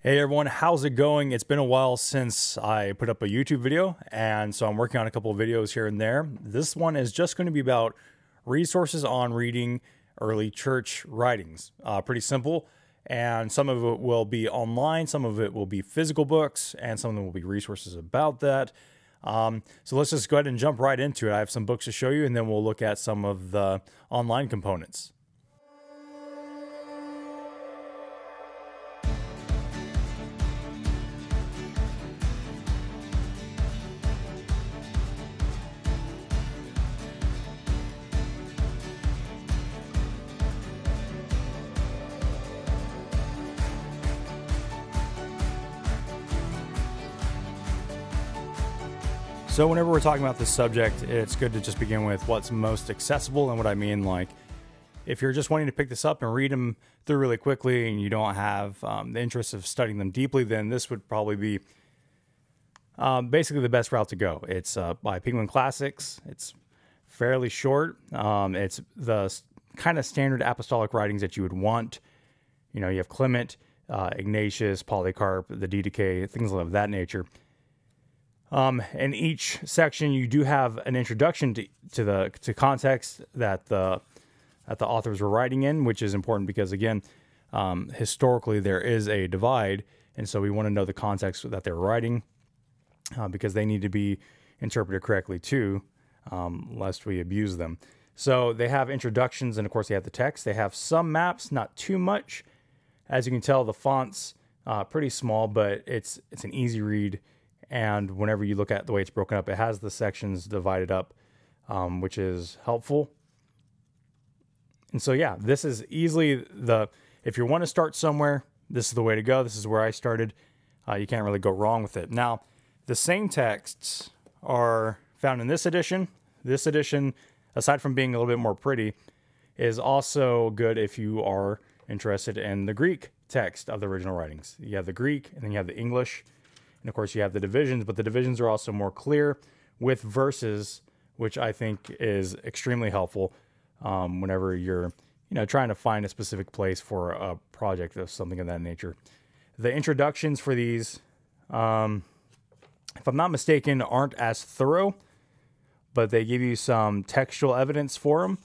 Hey everyone, how's it going? It's been a while since I put up a YouTube video, and so I'm working on a couple of videos here and there. This one is just going to be about resources on reading early church writings. Pretty simple, and some of it will be online, some of it will be physical books, and some of them will be resources about that. So let's just go ahead and jump right into it. I have some books to show you, and then we'll look at some of the online components. So whenever we're talking about this subject, it's good to just begin with what's most accessible. And what I mean, like, if you're just wanting to pick this up and read them through really quickly and you don't have the interest of studying them deeply, then this would probably be basically the best route to go. It's by Penguin Classics. It's fairly short. It's the kind of standard apostolic writings that you would want. You know, you have Clement, Ignatius, Polycarp, the Didache, things of that nature. In each section, you do have an introduction to context that the authors were writing in, which is important because, again, historically there is a divide, and so we want to know the context that they're writing because they need to be interpreted correctly too, lest we abuse them. So they have introductions, and of course they have the text. They have some maps, not too much. As you can tell, the font's pretty small, but it's an easy read. And whenever you look at the way it's broken up, it has the sections divided up, which is helpful. And so, yeah, this is easily if you want to start somewhere, this is the way to go. This is where I started. You can't really go wrong with it. Now, the same texts are found in this edition. This edition, aside from being a little bit more pretty, is also good if you are interested in the Greek text of the original writings. You have the Greek, and then you have the English. And of course you have the divisions, but the divisions are also more clear with verses, which I think is extremely helpful whenever you're, trying to find a specific place for a project of something of that nature. The introductions for these, if I'm not mistaken, aren't as thorough, but they give you some textual evidence for them.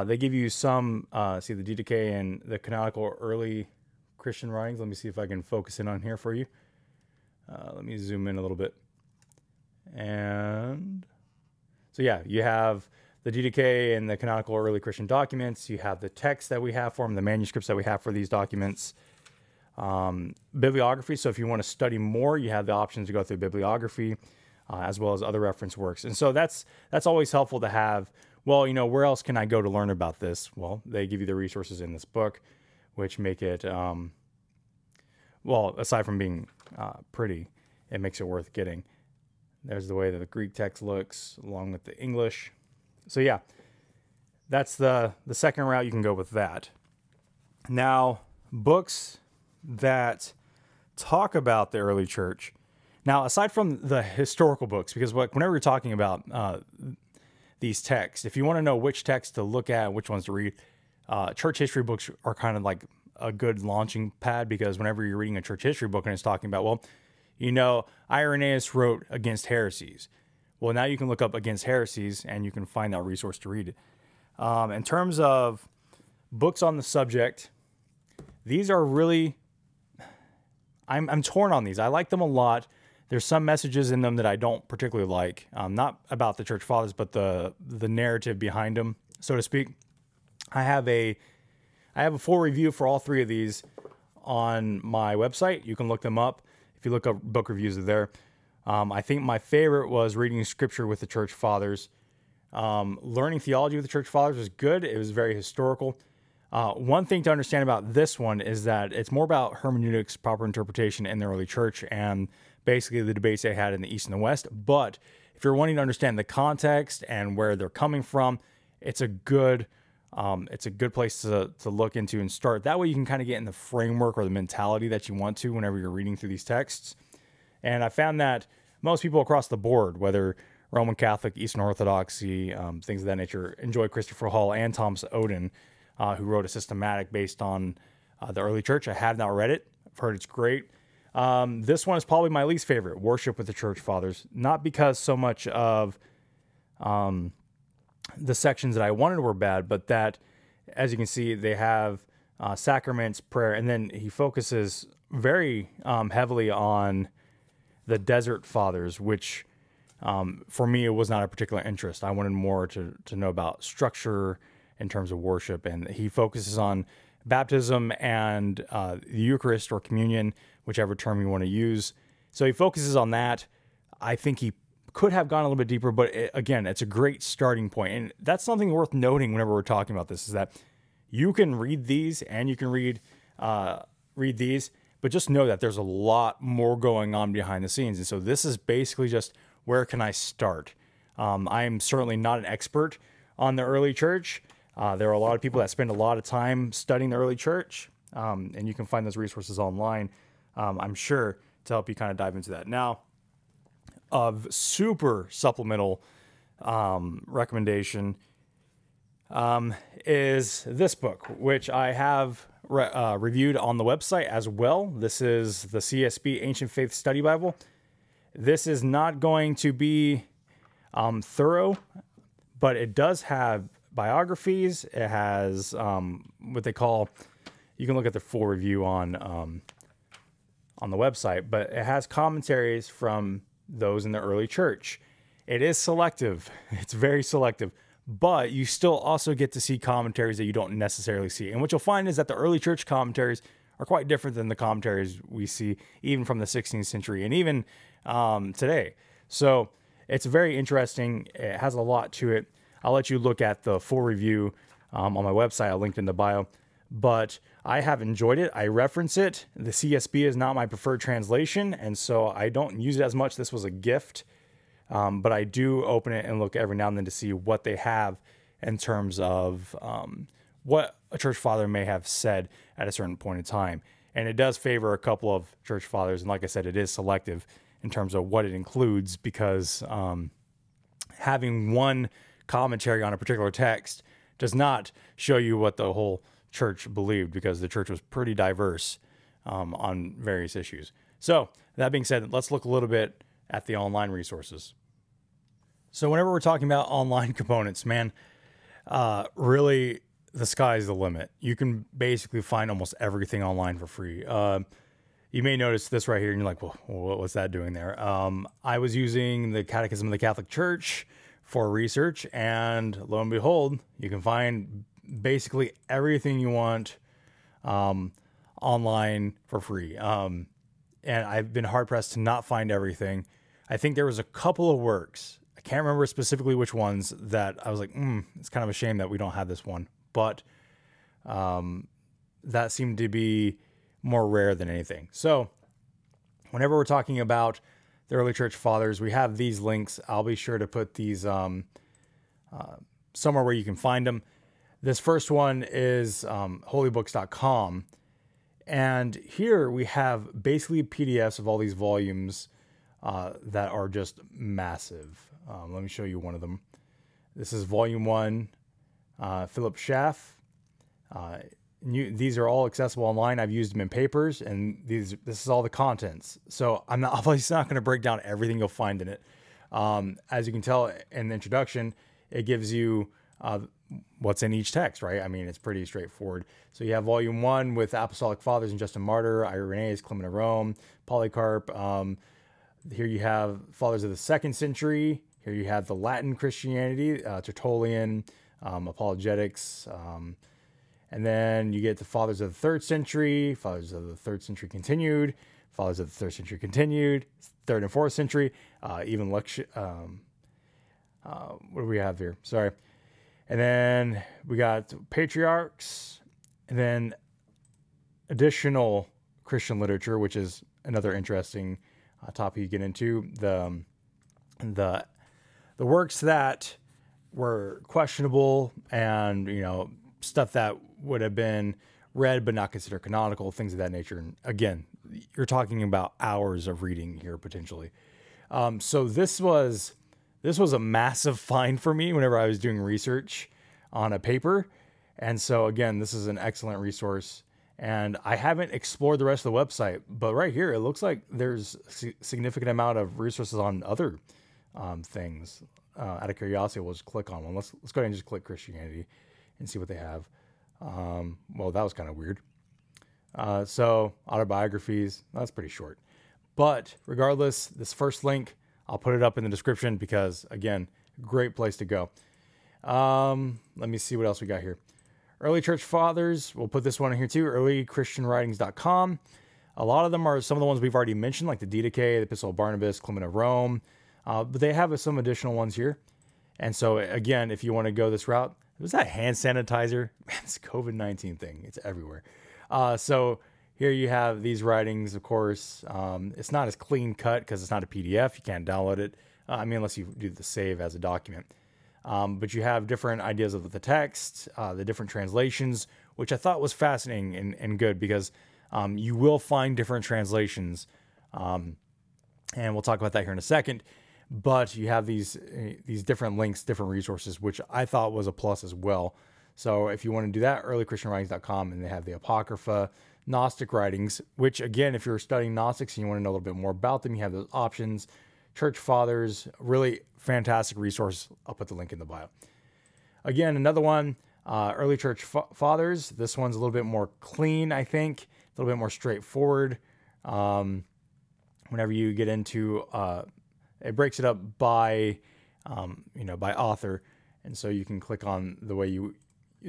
They give you some, see the Didache and the canonical early Christian writings. Let me see if I can focus in on here for you. Let me zoom in a little bit. And so, yeah, you have the Didache and the canonical early Christian documents. You have the text that we have for them, the manuscripts that we have for these documents. Bibliography. So if you want to study more, you have the option to go through bibliography as well as other reference works. And so that's always helpful to have. Well, where else can I go to learn about this? Well, they give you the resources in this book, which make it, well, aside from being pretty, it makes it worth getting. There's the way that the Greek text looks along with the English. So yeah, that's the second route. You can go with that. Now, books that talk about the early church. Now, aside from the historical books, because whenever you're talking about these texts, if you want to know which text to look at, which ones to read, church history books are kind of like a good launching pad, because whenever you're reading a church history book and it's talking about, well, Irenaeus wrote against heresies. Well, now you can look up against heresies and you can find that resource to read it. In terms of books on the subject, these are really, I'm torn on these. I like them a lot. There's some messages in them that I don't particularly like, not about the church fathers, but the narrative behind them, so to speak. I have a full review for all three of these on my website. You can look them up. If you look up book reviews, are there. I think my favorite was Reading Scripture with the Church Fathers. Learning Theology with the Church Fathers was good. It was very historical. One thing to understand about this one is that it's more about hermeneutics, proper interpretation in the early church, and basically the debates they had in the East and the West. But if you're wanting to understand the context and where they're coming from, it's a good place to look into and start. That way you can kind of get in the framework or the mentality that you want to whenever you're reading through these texts. And I found that most people across the board, whether Roman Catholic, Eastern Orthodoxy, things of that nature, enjoy Christopher Hall and Thomas Oden, who wrote a systematic based on the early church. I have not read it. I've heard it's great. This one is probably my least favorite, Worship with the Church Fathers. Not because so much of the sections that I wanted were bad, but that, as you can see, they have sacraments, prayer, and then he focuses very heavily on the Desert Fathers, which for me, it was not a particular interest. I wanted more to know about structure in terms of worship, and he focuses on baptism and the Eucharist or communion, whichever term you want to use. So he focuses on that. I think he could have gone a little bit deeper, but again, it's a great starting point. And that's something worth noting whenever we're talking about this, is that you can read these and you can read these, but just know that there's a lot more going on behind the scenes. And so this is basically just, where can I start? I am certainly not an expert on the early church. There are a lot of people that spend a lot of time studying the early church, and you can find those resources online, I'm sure, to help you kind of dive into that. Now, of super supplemental recommendation is this book, which I have reviewed on the website as well. This is the CSB Ancient Faith Study Bible. This is not going to be thorough, but it does have biographies. It has what they call, you can look at the full review on the website, but it has commentaries from those in the early church. It is selective. It's very selective, but you still also get to see commentaries that you don't necessarily see. And what you'll find is that the early church commentaries are quite different than the commentaries we see even from the 16th century and even today. So it's very interesting. It has a lot to it. I'll let you look at the full review on my website. I'll link in the bio. But I have enjoyed it. I reference it. The CSB is not my preferred translation, and so I don't use it as much. This was a gift, but I do open it and look every now and then to see what they have in terms of what a church father may have said at a certain point in time. And it does favor a couple of church fathers, and like I said, it is selective in terms of what it includes, because having one commentary on a particular text does not show you what the whole church believed, because the church was pretty diverse on various issues. So that being said, let's look a little bit at the online resources. So whenever we're talking about online components, man, really the sky's the limit. You can basically find almost everything online for free. You may notice this right here and you're like, well, what's that doing there? I was using the Catechism of the Catholic Church for research, and lo and behold, you can find basically everything you want online for free. And I've been hard pressed to not find everything. I think there was a couple of works, I can't remember specifically which ones, that I was like, it's kind of a shame that we don't have this one. But that seemed to be more rare than anything. So whenever we're talking about the early church fathers, we have these links. I'll be sure to put these somewhere where you can find them. This first one is holybooks.com. And here we have basically PDFs of all these volumes that are just massive. Let me show you one of them. This is volume 1, Philip Schaff. These are all accessible online. I've used them in papers, and this is all the contents. So I'm obviously not going to break down everything you'll find in it. As you can tell in the introduction, it gives you what's in each text, right? I mean, it's pretty straightforward. So you have volume 1 with Apostolic Fathers and Justin Martyr, Irenaeus, Clement of Rome, Polycarp. Here you have Fathers of the 2nd century. Here you have the Latin Christianity, Tertullian, Apologetics. And then you get the Fathers of the 3rd century, Fathers of the 3rd century continued, Fathers of the 3rd century continued, 3rd and 4th century, even lecture. What do we have here? Sorry. And then we got patriarchs, and then additional Christian literature, which is another interesting topic you get into. The works that were questionable, and stuff that would have been read but not considered canonical, things of that nature. And again, you're talking about hours of reading here potentially. So this was a massive find for me whenever I was doing research on a paper. And so again, this is an excellent resource. And I haven't explored the rest of the website, but right here, it looks like there's a significant amount of resources on other things. Out of curiosity, we'll just click on one. Let's go ahead and just click Christianity and see what they have. Well, that was kind of weird. So autobiographies, that's pretty short. But regardless, this first link, I'll put it up in the description because, again, great place to go. Let me see what else we got here. Early Church Fathers, we'll put this one in here too, earlychristianwritings.com. A lot of them are some of the ones we've already mentioned, like the Didache, the Epistle of Barnabas, Clement of Rome. But they have some additional ones here. And so, again, if you want to go this route, was that hand sanitizer? Man, this COVID-19 thing, it's everywhere. So here you have these writings, of course. It's not as clean cut because it's not a PDF. You can't download it. Unless you do the save as a document. But you have different ideas of the text, the different translations, which I thought was fascinating and good because you will find different translations. And we'll talk about that here in a second. But you have these different links, different resources, which I thought was a plus as well. So if you want to do that, earlychristianwritings.com, and they have the Apocrypha, Gnostic writings, which, again, if you're studying Gnostics and you want to know a little bit more about them, you have those options. Church Fathers, really fantastic resource. I'll put the link in the bio. Again, another one, Early Church Fathers. This one's a little bit more clean, I think, a little bit more straightforward. Whenever you get into, it breaks it up by, by author. And so you can click on the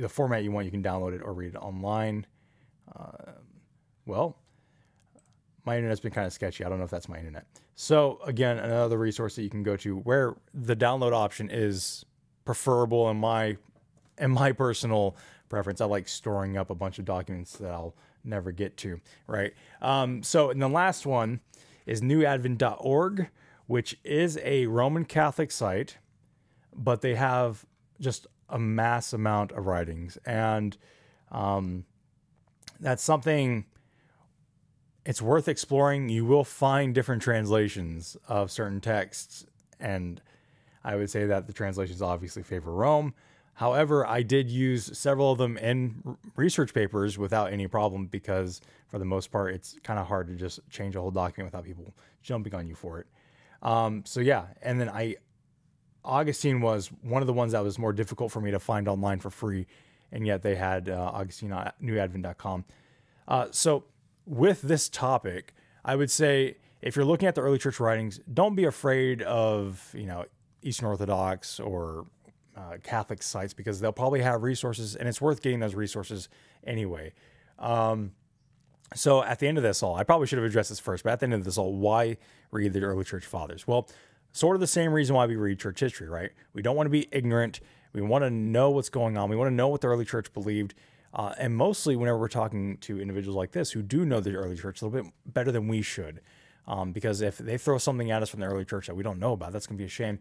format you want. You can download it or read it online. My internet's been kind of sketchy. I don't know if that's my internet. So again, another resource that you can go to where the download option is preferable in my personal preference. I like storing up a bunch of documents that I'll never get to, right? And the last one is newadvent.org, which is a Roman Catholic site, but they have just a mass amount of writings. And that's something, it's worth exploring. You will find different translations of certain texts, and I would say that the translations obviously favor Rome. However, I did use several of them in research papers without any problem because, for the most part, it's kind of hard to just change a whole document without people jumping on you for it. And then Augustine was one of the ones that was more difficult for me to find online for free, and yet they had Augustine on newadvent.com. So with this topic, I would say if you're looking at the early church writings, don't be afraid of, Eastern Orthodox or Catholic sites because they'll probably have resources, and it's worth getting those resources anyway. So at the end of this all, I probably should have addressed this first, but at the end of this all, why read the early church fathers? Well, sort of the same reason why we read church history, right? We don't want to be ignorant. We want to know what's going on. We want to know what the early church believed. And mostly whenever we're talking to individuals like this who do know the early church a little bit better than we should. Because if they throw something at us from the early church that we don't know about, that's going to be a shame.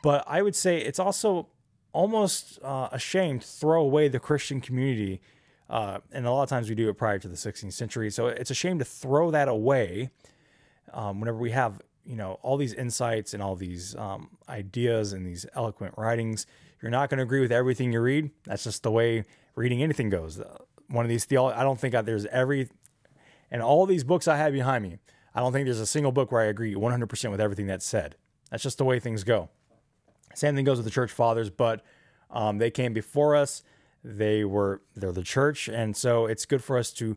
But I would say it's also almost a shame to throw away the Christian community. And a lot of times we do it prior to the 16th century. So it's a shame to throw that away whenever we have, all these insights and all these ideas and these eloquent writings. You're not going to agree with everything you read. That's just the way reading anything goes. One of these theology, I don't think there's and all these books I have behind me, I don't think there's a single book where I agree 100% with everything that's said. That's just the way things go. Same thing goes with the church fathers, but they came before us. They're the church. And so it's good for us to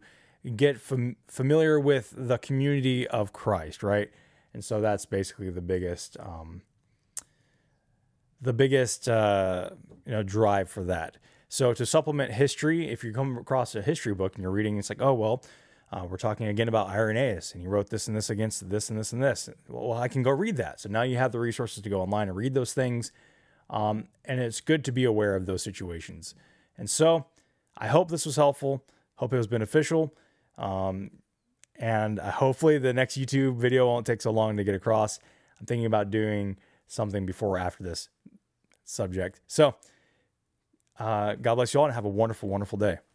get familiar with the community of Christ, right? And so that's basically the biggest drive for that. So to supplement history, if you come across a history book and you're reading, it's like, oh, well, we're talking again about Irenaeus, and he wrote this and this against this and this and this. Well, I can go read that. So now you have the resources to go online and read those things. And it's good to be aware of those situations. And so I hope this was helpful. Hope it was beneficial. And hopefully the next YouTube video won't take so long to get across. I'm thinking about doing something before or after this subject. So God bless you all and have a wonderful, wonderful day.